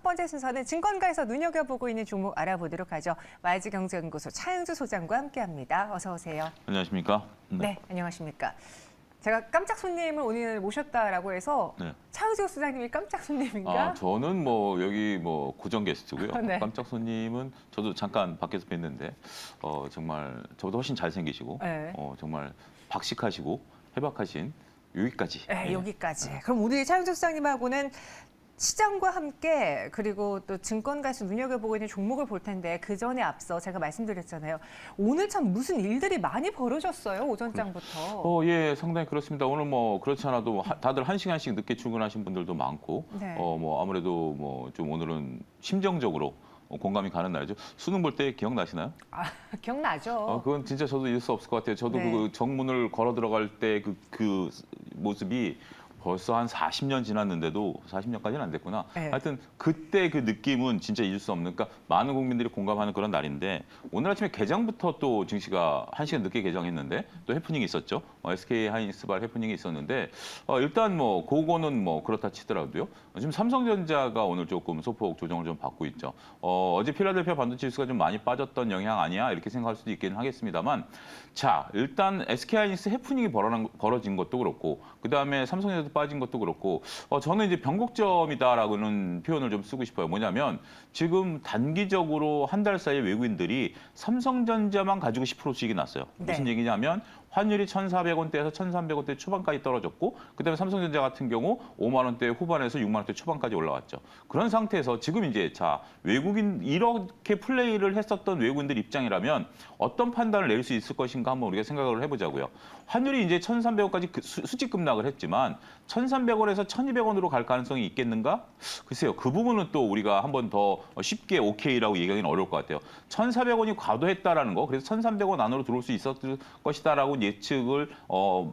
번째 순서는 증권가에서 눈여겨보고 있는 종목 알아보도록 하죠. YG경제연구소 차영주 소장과 함께합니다. 어서 오세요. 안녕하십니까? 네, 안녕하십니까? 제가 깜짝 손님을 오늘 모셨다라고 해서 네. 차영주 소장님이 깜짝 손님인가? 저는 여기 고정 게스트고요. 네. 깜짝 손님은 저도 잠깐 밖에서 뵀는데 정말 저보다 훨씬 잘생기시고 네. 정말 박식하시고 해박하신 여기까지. 네, 여기까지. 그럼 우리 차영주 소장님하고는 시장과 함께 그리고 또 증권가에서 눈여겨보고 있는 종목을 볼 텐데 그 전에 앞서 제가 말씀드렸잖아요. 오늘 참 무슨 일들이 많이 벌어졌어요. 오전장부터. 예, 상당히 그렇습니다. 오늘 그렇지 않아도 다들 1시간씩 늦게 출근하신 분들도 많고 네. 아무래도 좀 오늘은 심정적으로 공감이 가는 날이죠. 수능 볼 때 기억나시나요? 기억나죠. 그건 진짜 저도 잊을 수 없을 것 같아요. 저도 네. 그 정문을 걸어 들어갈 때 그 모습이 벌써 한 40년 지났는데도 40년까지는 안 됐구나. 네. 하여튼 그때 그 느낌은 진짜 잊을 수 없는, 그러니까 많은 국민들이 공감하는 그런 날인데 오늘 아침에 개장부터 또 증시가 1시간 늦게 개장했는데 또 해프닝이 있었죠. SK 하이닉스발 해프닝이 있었는데 일단 그거는 그렇다 치더라도요. 지금 삼성전자가 오늘 조금 소폭 조정을 좀 받고 있죠. 어제 필라델피아 반도체 지수가 좀 많이 빠졌던 영향 아니야 이렇게 생각할 수도 있기는 하겠습니다만, 자 일단 SK 하이닉스 해프닝이 벌어진 것도 그렇고 그다음에 삼성전자도 빠진 것도 그렇고 저는 이제 변곡점이다라고는 표현을 좀 쓰고 싶어요. 뭐냐면 지금 단기적으로 한 달 사이에 외국인들이 삼성전자만 가지고 10% 수익이 났어요. 무슨 네. 얘기냐면 환율이 1,400원대에서 1,300원대 초반까지 떨어졌고 그다음에 삼성전자 같은 경우 5만 원대 후반에서 6만 원대 초반까지 올라왔죠. 그런 상태에서 지금 이제 외국인 이렇게 플레이를 했었던 외국인들 입장이라면 어떤 판단을 내릴 수 있을 것인가 한번 우리가 생각을 해보자고요. 환율이 이제 1,300원까지 수직 급락을 했지만 1,300원에서 1,200원으로 갈 가능성이 있겠는가? 글쎄요. 그 부분은 또 우리가 한번 더 쉽게 오케이라고 얘기하기는 어려울 것 같아요. 1,400원이 과도했다라는 거, 그래서 1,300원 안으로 들어올 수 있었을 것이다라고 예측을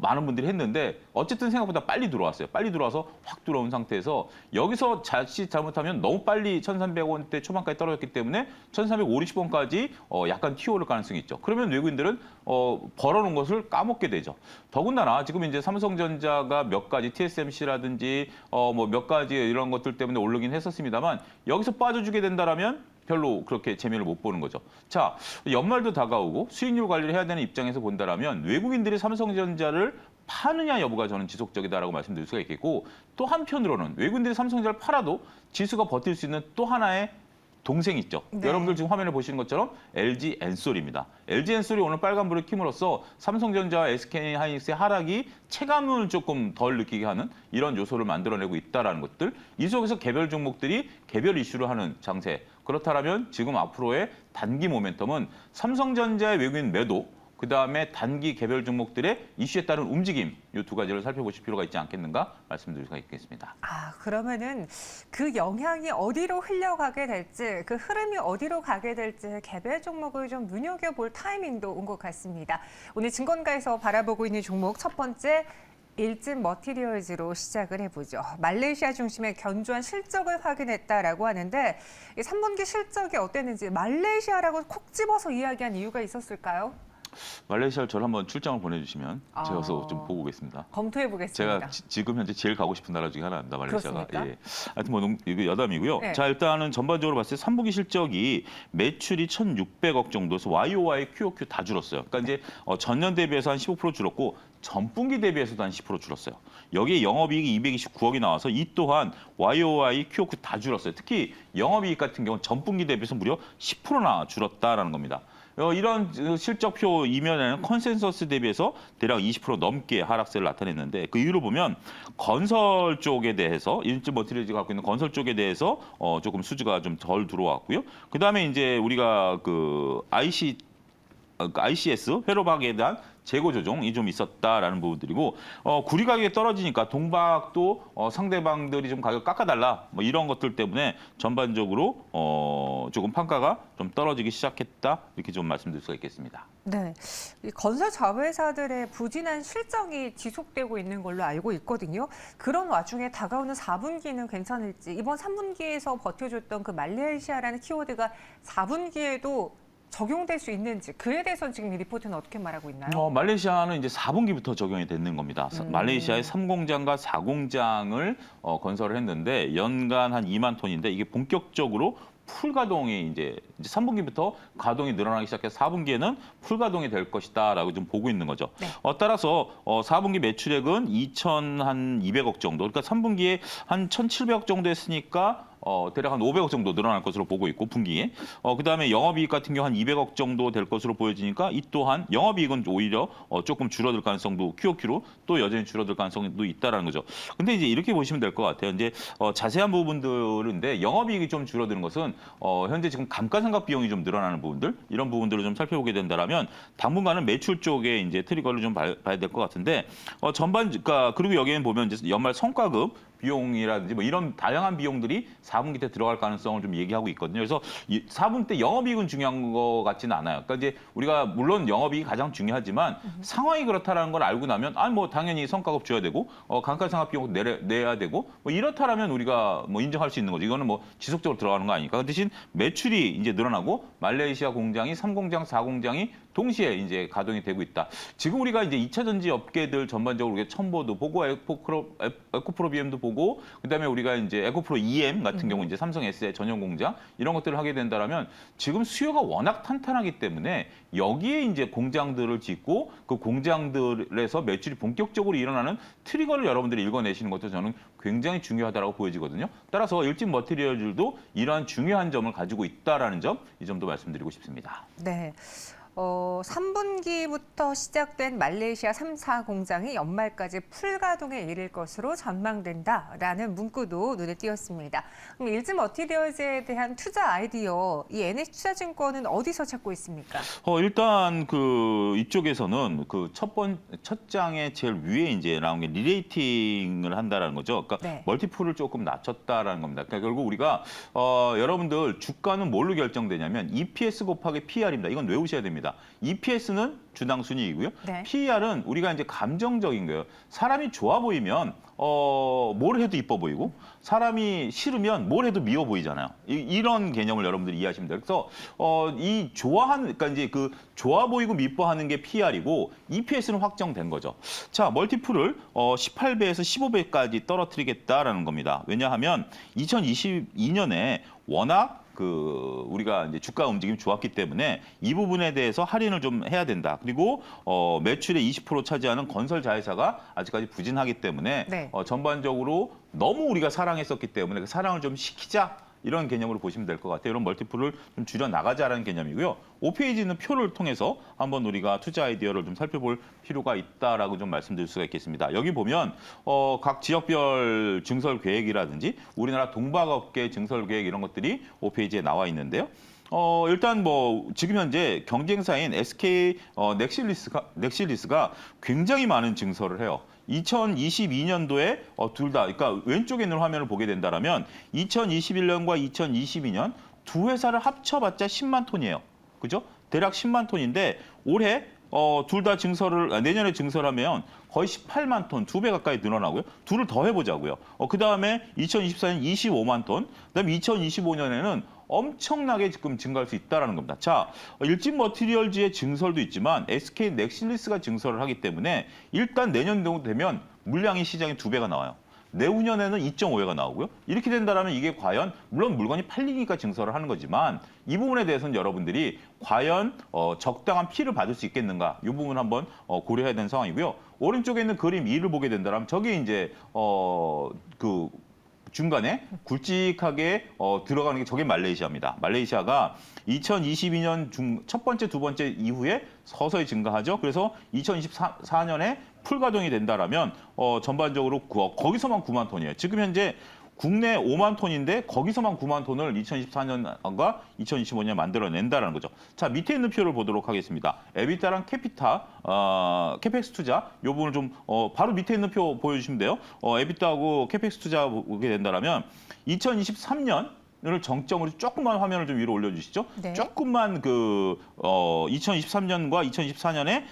많은 분들이 했는데 어쨌든 생각보다 빨리 들어왔어요. 빨리 들어와서 확 들어온 상태에서 여기서 자칫 잘못하면 너무 빨리 1,300원대 초반까지 떨어졌기 때문에 1,350원까지 약간 튀어오를 가능성이 있죠. 그러면 외국인들은 벌어놓은 것을 까먹게 되죠. 더군다나 지금 이제 삼성전자가 몇 가지 TSMC라든지 몇 가지 이런 것들 때문에 오르긴 했었습니다만 여기서 빠져주게 된다라면 별로 그렇게 재미를 못 보는 거죠. 자, 연말도 다가오고 수익률 관리를 해야 되는 입장에서 본다라면 외국인들이 삼성전자를 파느냐 여부가 저는 지속적이다라고 말씀드릴 수가 있겠고, 또 한편으로는 외국인들이 삼성전자를 팔아도 지수가 버틸 수 있는 또 하나의 동생이 있죠. 네. 여러분들 지금 화면에 보시는 것처럼 LG 엔솔입니다. LG 엔솔이 오늘 빨간불을 킴으로써 삼성전자와 SK 하이닉스의 하락이 체감을 조금 덜 느끼게 하는 이런 요소를 만들어내고 있다는 것들. 이 속에서 개별 종목들이 개별 이슈를 하는 장세. 그렇다면 지금 앞으로의 단기 모멘텀은 삼성전자의 외국인 매도, 그다음에 단기 개별 종목들의 이슈에 따른 움직임, 이 두 가지를 살펴보실 필요가 있지 않겠는가 말씀드릴 수가 있겠습니다. 그러면은 그 영향이 어디로 흘러가게 될지, 그 흐름이 어디로 가게 될지 개별 종목을 좀 눈여겨볼 타이밍도 온 것 같습니다. 오늘 증권가에서 바라보고 있는 종목 첫 번째, 일진 머티리얼즈로 시작을 해보죠. 말레이시아 중심의 견조한 실적을 확인했다라고 하는데 3분기 실적이 어땠는지 말레이시아라고 콕 집어서 이야기한 이유가 있었을까요? 말레이시아를 저를 한번 출장을 보내주시면 제가 가서 좀 보고 오겠습니다. 검토해보겠습니다. 제가 지금 현재 제일 가고 싶은 나라 중에 하나입니다, 말레이시아가. 그렇습니까? 예. 하여튼 이거 여담이고요. 네. 자, 일단은 전반적으로 봤을 때 3분기 실적이 매출이 1,600억 정도에서 YOY, QOQ 다 줄었어요. 그러니까 이제 전년 대비해서 한 15% 줄었고 전분기 대비해서도 한 10% 줄었어요. 여기에 영업이익이 229억이 나와서 이 또한 YOY, QOQ 다 줄었어요. 특히 영업이익 같은 경우는 전분기 대비해서 무려 10%나 줄었다라는 겁니다. 이런 실적표 이면에는 컨센서스 대비해서 대략 20% 넘게 하락세를 나타냈는데 그 이유를 보면 건설 쪽에 대해서 일진 머티리얼즈가 갖고 있는 건설 쪽에 대해서 조금 수주가 좀 덜 들어왔고요. 그다음에 이제 우리가 ICS 회로박에 대한 재고 조정이 좀 있었다라는 부분들이고, 구리 가격이 떨어지니까 동박도 상대방들이 좀 가격 깎아달라 이런 것들 때문에 전반적으로 조금 판가가 좀 떨어지기 시작했다 이렇게 좀 말씀드릴 수가 있겠습니다. 네, 이 건설 자회사들의 부진한 실적이 지속되고 있는 걸로 알고 있거든요. 그런 와중에 다가오는 4분기는 괜찮을지, 이번 3분기에서 버텨줬던 그 말레이시아라는 키워드가 4분기에도 적용될 수 있는지 그에 대해서 지금 이 리포트는 어떻게 말하고 있나요? 말레이시아는 이제 4분기부터 적용이 되는 겁니다. 말레이시아의 3공장과 4공장을 건설을 했는데 연간 한 2만 톤인데 이게 본격적으로 풀 가동이 이제 3분기부터 가동이 늘어나기 시작해서 4분기에는 풀 가동이 될 것이다라고 좀 보고 있는 거죠. 네. 따라서 4분기 매출액은 2,200억 정도. 그러니까 3분기에 한 1,700억 정도 했으니까 대략 한 500억 정도 늘어날 것으로 보고 있고 분기에 그다음에 영업이익 같은 경우 한 200억 정도 될 것으로 보여지니까 이 또한 영업이익은 오히려 조금 줄어들 가능성도 QOQ로 또 여전히 줄어들 가능성도 있다라는 거죠. 근데 이제 이렇게 보시면 될 것 같아요. 이제 자세한 부분들인데 영업이익이 좀 줄어드는 것은 현재 지금 감가상각 비용이 좀 늘어나는 부분들 이런 부분들을 좀 살펴보게 된다라면 당분간은 매출 쪽에 이제 트리거를 좀 봐야 될 것 같은데 그러니까 그리고 여기에는 보면 이제 연말 성과급 비용이라든지 뭐 이런 다양한 비용들이 4분기 때 들어갈 가능성을 좀 얘기하고 있거든요. 그래서 4분 때 영업이익은 중요한 것 같지는 않아요. 그러니까 이제 우리가 물론 영업이익이 가장 중요하지만 상황이 그렇다라는 걸 알고 나면 뭐 당연히 성과급 줘야 되고 감가상각 비용 내야 되고 뭐 이렇다라면 우리가 뭐 인정할 수 있는 거죠. 이거는 뭐 지속적으로 들어가는 거 아니니까. 그 대신 매출이 이제 늘어나고 말레이시아 공장이 3공장, 4공장이 동시에 이제 가동이 되고 있다. 지금 우리가 이제 2차 전지 업계들 전반적으로 우리가 첨보도 보고 에코프로 BM도 보고 그다음에 우리가 이제 에코프로 EM 같은 경우 이제 삼성 S의 전용 공장 이런 것들을 하게 된다라면 지금 수요가 워낙 탄탄하기 때문에 여기에 이제 공장들을 짓고 그 공장들에서 매출이 본격적으로 일어나는 트리거를 여러분들이 읽어내시는 것도 저는 굉장히 중요하다고 보여지거든요. 따라서 일진 머티리얼들도 이러한 중요한 점을 가지고 있다라는 점, 이 점도 말씀드리고 싶습니다. 네. 3분기부터 시작된 말레이시아 3사 공장이 연말까지 풀가동에 이를 것으로 전망된다라는 문구도 눈에 띄었습니다. 그럼 일즈 머티리얼즈에 대한 투자 아이디어, 이 NH투자증권은 어디서 찾고 있습니까? 일단 이쪽에서는 첫 장의 제일 위에 이제 나온 게 리레이팅을 한다라는 거죠. 그러니까 네. 멀티플을 조금 낮췄다라는 겁니다. 그러니까 결국 우리가 여러분들 주가는 뭘로 결정되냐면 EPS 곱하기 PR입니다. 이건 외우셔야 됩니다. EPS는 주당 순이익이고요. 네. PER은 우리가 이제 감정적인 거예요. 사람이 좋아 보이면 뭘 해도 이뻐 보이고 사람이 싫으면 뭘 해도 미워 보이잖아요. 이런 개념을 여러분들이 이해하시면 돼요. 그래서 그러니까 이제 좋아 보이고 미뻐하는 게 PR이고 EPS는 확정된 거죠. 자, 멀티플을 18배에서 15배까지 떨어뜨리겠다라는 겁니다. 왜냐하면 2022년에 워낙 우리가 이제 주가 움직임이 좋았기 때문에 이 부분에 대해서 할인을 좀 해야 된다. 그리고 매출의 20% 차지하는 건설 자회사가 아직까지 부진하기 때문에 네. 전반적으로 너무 우리가 사랑했었기 때문에 그 사랑을 좀 식히자. 이런 개념으로 보시면 될 것 같아요. 이런 멀티플을 좀 줄여 나가자라는 개념이고요. 5페이지 있는 표를 통해서 한번 우리가 투자 아이디어를 좀 살펴볼 필요가 있다라고 좀 말씀드릴 수가 있겠습니다. 여기 보면 각 지역별 증설 계획이라든지 우리나라 동박업계 증설 계획 이런 것들이 5페이지에 나와 있는데요. 일단 지금 현재 경쟁사인 SK 넥실리스가 굉장히 많은 증설을 해요. 2022년도에 둘 다, 그러니까 왼쪽에 있는 화면을 보게 된다면 2021년과 2022년 두 회사를 합쳐봤자 10만 톤이에요. 그죠? 대략 10만 톤인데 올해 둘 다 내년에 증설하면 거의 18만 톤, 2배 가까이 늘어나고요. 둘을 더 해보자고요. 그 다음에 2024년 25만 톤, 그다음에 2025년에는 엄청나게 지금 증가할 수 있다는 겁니다. 자, 일진 머티리얼즈의 증설도 있지만 SK 넥실리스가 증설을 하기 때문에 일단 내년 정도 되면 물량이 시장에 2배가 나와요. 내후년에는 2.5배가 나오고요. 이렇게 된다면 이게 과연 물론 물건이 팔리니까 증설을 하는 거지만 이 부분에 대해서는 여러분들이 과연 적당한 피를 받을 수 있겠는가 이 부분 한번 고려해야 되는 상황이고요. 오른쪽에 있는 그림 2를 보게 된다면 저게 이제 중간에 굵직하게 들어가는 게 저게 말레이시아입니다. 말레이시아가 2022년 첫 번째, 두 번째 이후에 서서히 증가하죠. 그래서 2024년에 풀가동이 된다라면 전반적으로 거기서만 9만 톤이에요. 지금 현재 국내 5만 톤인데 거기서만 9만 톤을 2024년과 2025년에 만들어낸다는 거죠. 자, 밑에 있는 표를 보도록 하겠습니다. 에비타랑 캐펙스 투자 이 부분을 좀 바로 밑에 있는 표 보여주시면 돼요. 에비타하고 캐펙스 투자 보게 된다면 2023년을 정점으로 조금만 화면을 좀 위로 올려주시죠. 네. 조금만 2023년과 2024년에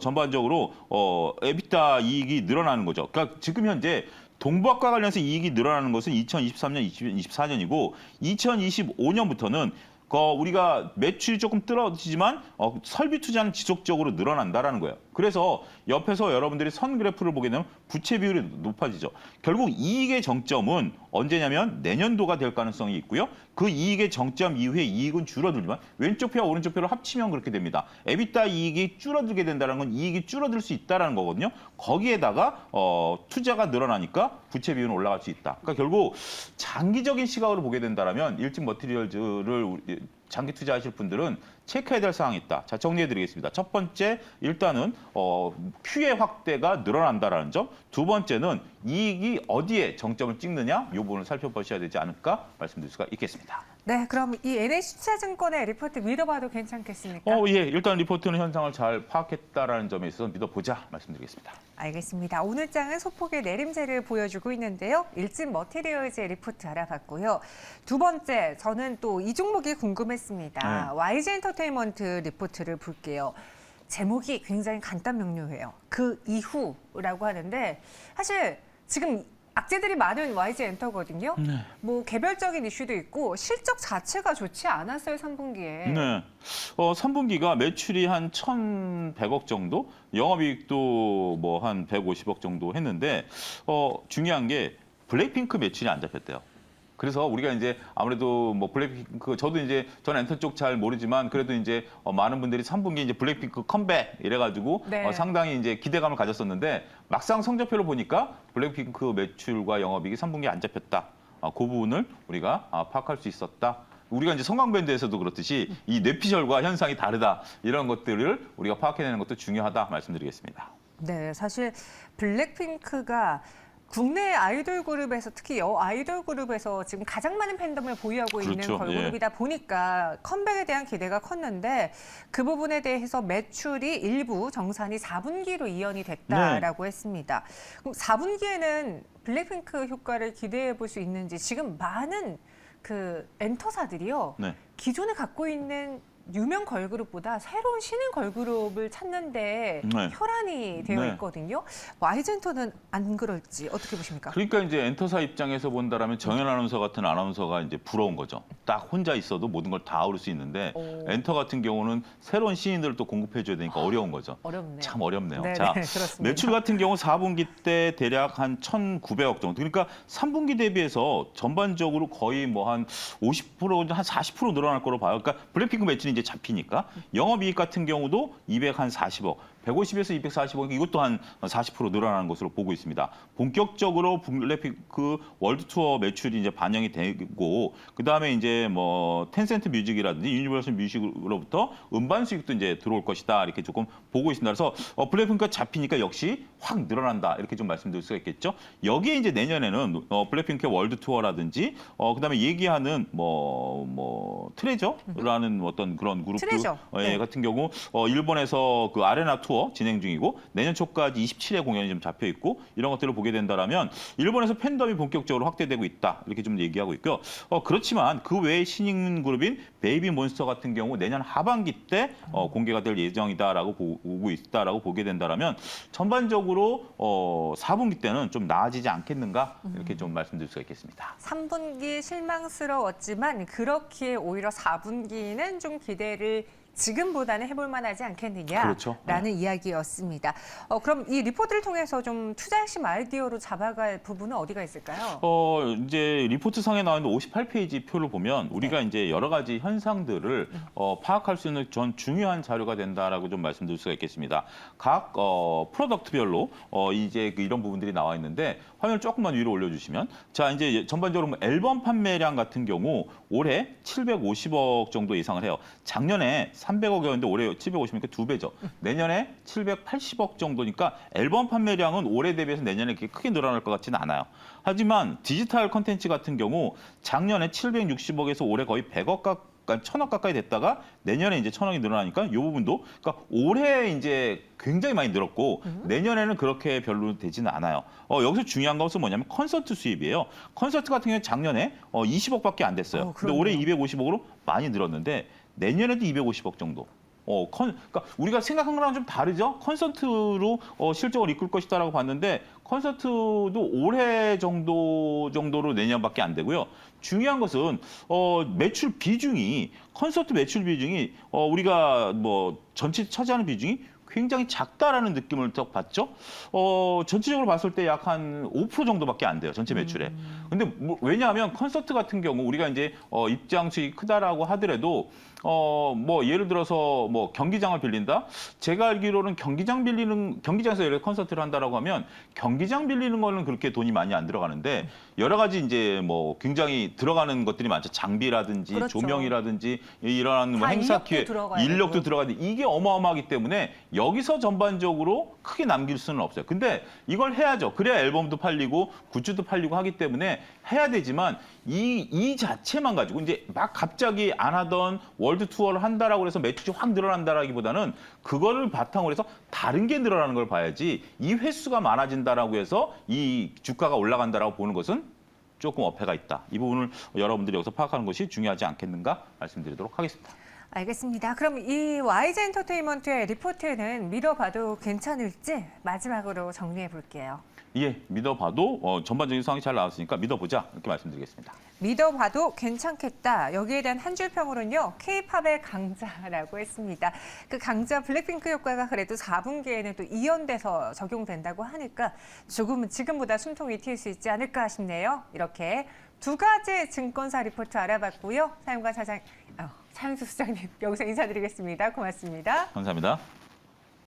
전반적으로 에비타 이익이 늘어나는 거죠. 그러니까 지금 현재 동박과 관련해서 이익이 늘어나는 것은 2023년, 2024년이고 2025년부터는 우리가 매출이 조금 떨어지지만 설비 투자는 지속적으로 늘어난다라는 거예요. 그래서 옆에서 여러분들이 선 그래프를 보게 되면 부채 비율이 높아지죠. 결국 이익의 정점은 언제냐면 내년도가 될 가능성이 있고요. 그 이익의 정점 이후에 이익은 줄어들지만 왼쪽 표와 오른쪽 표를 합치면 그렇게 됩니다. 에비타 이익이 줄어들게 된다는 건 이익이 줄어들 수 있다는 거거든요. 거기에다가 투자가 늘어나니까 부채 비율은 올라갈 수 있다. 그러니까 결국 장기적인 시각으로 보게 된다면 일진 머티리얼즈를 장기 투자하실 분들은 체크해야 될 사항이 있다. 자, 정리해드리겠습니다. 첫 번째, 일단은 Q의 확대가 늘어난다라는 점. 두 번째는 이익이 어디에 정점을 찍느냐, 이 부분을 살펴보셔야 되지 않을까 말씀드릴 수가 있겠습니다. 네, 그럼 이 NH투자증권의 리포트 믿어봐도 괜찮겠습니까? 예. 일단 리포트는 현상을 잘 파악했다라는 점에 있어서 믿어보자 말씀드리겠습니다. 알겠습니다. 오늘 장은 소폭의 내림세를 보여주고 있는데요. 일진 머티리얼즈의 리포트 알아봤고요. 두 번째, 저는 또 이 종목이 궁금했습니다. YG 엔터테인먼트 리포트를 볼게요. 제목이 굉장히 간단 명료해요. 그 이후라고 하는데 사실 지금 악재들이 많은 YG 엔터거든요. 뭐 개별적인 이슈도 있고 실적 자체가 좋지 않았어요, 3분기에. 네. 3분기가 매출이 한 1,100억 정도, 영업이익도 뭐 한 150억 정도 했는데 중요한 게 블랙핑크 매출이 안 잡혔대요. 그래서 우리가 이제 아무래도 뭐 블랙핑크 저도 이제 전 엔터 쪽 잘 모르지만 그래도 이제 많은 분들이 3분기 이제 블랙핑크 컴백 이래가지고 네. 상당히 이제 기대감을 가졌었는데 막상 성적표를 보니까 블랙핑크 매출과 영업이익이 3분기에 안 잡혔다. 그 부분을 우리가 파악할 수 있었다. 우리가 이제 성광밴드에서도 그렇듯이 이 뇌피셜과 현상이 다르다 이런 것들을 우리가 파악해내는 것도 중요하다 말씀드리겠습니다. 네, 사실 블랙핑크가 국내 아이돌 그룹에서 특히 아이돌 그룹에서 지금 가장 많은 팬덤을 보유하고 있는 그렇죠. 걸그룹이다 보니까 컴백에 대한 기대가 컸는데 그 부분에 대해서 매출이 일부 정산이 4분기로 이연이 됐다라고 했습니다. 그럼 4분기에는 블랙핑크 효과를 기대해 볼 수 있는지 지금 많은 그 엔터사들이요. 네. 기존에 갖고 있는 유명 걸그룹보다 새로운 신인 걸그룹을 찾는데 네. 혈안이 되어 네. 있거든요. YG엔터는 안 그럴지 어떻게 보십니까? 그러니까 이제 엔터사 입장에서 본다라면 정현 아나운서 같은 아나운서가 이제 부러운 거죠. 딱 혼자 있어도 모든 걸 다 아울 수 있는데 엔터 같은 경우는 새로운 신인들을 또 공급해줘야 되니까 어려운 거죠. 어렵네요. 참 어렵네요. 네, 자, 네, 그렇습니다. 매출 같은 경우 4분기 때 대략 한 1,900억 정도. 그러니까 3분기 대비해서 전반적으로 거의 뭐 한 50%, 한 40% 늘어날 거로 봐요. 그러니까 블랙핑크 매출이 이제 잡히니까 영업이익 같은 경우도 240억. 150에서 240억 이것도 한 40% 늘어나는 것으로 보고 있습니다. 본격적으로 블랙핑크 월드 투어 매출이 이제 반영이 되고 그다음에 이제 뭐 텐센트 뮤직이라든지 유니버설 뮤직으로부터 음반 수익도 이제 들어올 것이다. 이렇게 조금 보고 있습니다. 그래서 블랙핑크가 잡히니까 역시 확 늘어난다. 이렇게 좀 말씀드릴 수가 있겠죠. 여기에 이제 내년에는 블랙핑크의 월드 투어라든지 그다음에 얘기하는 뭐 트레저라는 어떤 그런 그룹들 트레저. 네. 같은 경우 일본에서 그 아레나 투어 진행 중이고 내년 초까지 27회 공연이 좀 잡혀 있고 이런 것들을 보게 된다라면 일본에서 팬덤이 본격적으로 확대되고 있다 이렇게 좀 얘기하고 있고요. 그렇지만 그 외에 신인 그룹인 베이비몬스터 같은 경우 내년 하반기 때 공개가 될 예정이다라고 보고 있다라고 보게 된다라면 전반적으로 4분기 때는 좀 나아지지 않겠는가 이렇게 좀 말씀드릴 수가 있겠습니다. 3분기 실망스러웠지만 그렇기에 오히려 4분기는 좀 기대를 지금보다는 해볼 만하지 않겠느냐라는 그렇죠. 이야기였습니다. 그럼 이 리포트를 통해서 좀 투자 핵심 아이디어로 잡아갈 부분은 어디가 있을까요? 이제 리포트 상에 나와 있는 58페이지 표를 보면 우리가 이제 여러 가지 현상들을 파악할 수 있는 전 중요한 자료가 된다라고 좀 말씀드릴 수가 있겠습니다. 각 프로덕트별로 이제 이런 부분들이 나와 있는데 화면을 조금만 위로 올려주시면 자 이제 전반적으로 뭐 앨범 판매량 같은 경우 올해 750억 정도 예상을 해요. 작년에 300억이었는데 올해 750이니까 2배죠. 내년에 780억 정도니까 앨범 판매량은 올해 대비해서 내년에 그렇게 크게 늘어날 것 같지는 않아요. 하지만 디지털 콘텐츠 같은 경우 작년에 760억에서 올해 거의 100억 1,000억 가까이 됐다가 내년에 이제 1,000억이 늘어나니까 이 부분도 그러니까 올해 이제 굉장히 많이 늘었고 내년에는 그렇게 별로 되지는 않아요. 여기서 중요한 것은 뭐냐면 콘서트 수입이에요. 콘서트 같은 경우는 작년에 20억밖에 안 됐어요. 근데 올해 250억으로 많이 늘었는데 내년에도 250억 정도. 그러니까 우리가 생각한 거랑 좀 다르죠. 콘서트로 실적을 이끌 것이다라고 봤는데 콘서트도 올해 정도로 내년밖에 안 되고요. 중요한 것은 매출 비중이 콘서트 매출 비중이 우리가 뭐 전체 차지하는 비중이 굉장히 작다라는 느낌을 딱 받죠. 전체적으로 봤을 때 약 한 5% 정도밖에 안 돼요, 전체 매출에. 근데 왜냐하면 콘서트 같은 경우 우리가 이제 입장 수익이 크다라고 하더라도 뭐 예를 들어서 뭐 경기장을 빌린다. 제가 알기로는 경기장에서 예를 들어 콘서트를 한다라고 하면 경기장 빌리는 거는 그렇게 돈이 많이 안 들어가는데 여러 가지 이제 뭐 굉장히 들어가는 것들이 많죠. 장비라든지 그렇죠. 조명이라든지 이러한 뭐 다 행사 인력도 기획, 들어가야 인력도 되고요. 들어가는데 이게 어마어마하기 때문에 여기서 전반적으로 크게 남길 수는 없어요. 근데 이걸 해야죠. 그래야 앨범도 팔리고 굿즈도 팔리고 하기 때문에 해야 되지만 이 자체만 가지고 이제 막 갑자기 안 하던 월드 투어를 한다라고 해서 매출이 확 늘어난다라기보다는 그거를 바탕으로 해서 다른 게 늘어나는 걸 봐야지 이 횟수가 많아진다라고 해서 이 주가가 올라간다라고 보는 것은 조금 어폐가 있다. 이 부분을 여러분들이 여기서 파악하는 것이 중요하지 않겠는가 말씀드리도록 하겠습니다. 알겠습니다. 그럼 이 YG 엔터테인먼트의 리포트는 믿어봐도 괜찮을지 마지막으로 정리해 볼게요. 예, 믿어봐도 전반적인 상황이 잘 나왔으니까 믿어보자 이렇게 말씀드리겠습니다. 믿어봐도 괜찮겠다. 여기에 대한 한 줄 평으로는요. K-팝의 강자라고 했습니다. 그 강자 블랙핑크 효과가 그래도 4분기에는 또 이연돼서 적용된다고 하니까 조금은 지금보다 숨통이 트일 수 있지 않을까 싶네요. 이렇게 두 가지 증권사 리포트 알아봤고요. 사용과 차장, 차영수 수장님 여기서 인사드리겠습니다. 고맙습니다. 감사합니다.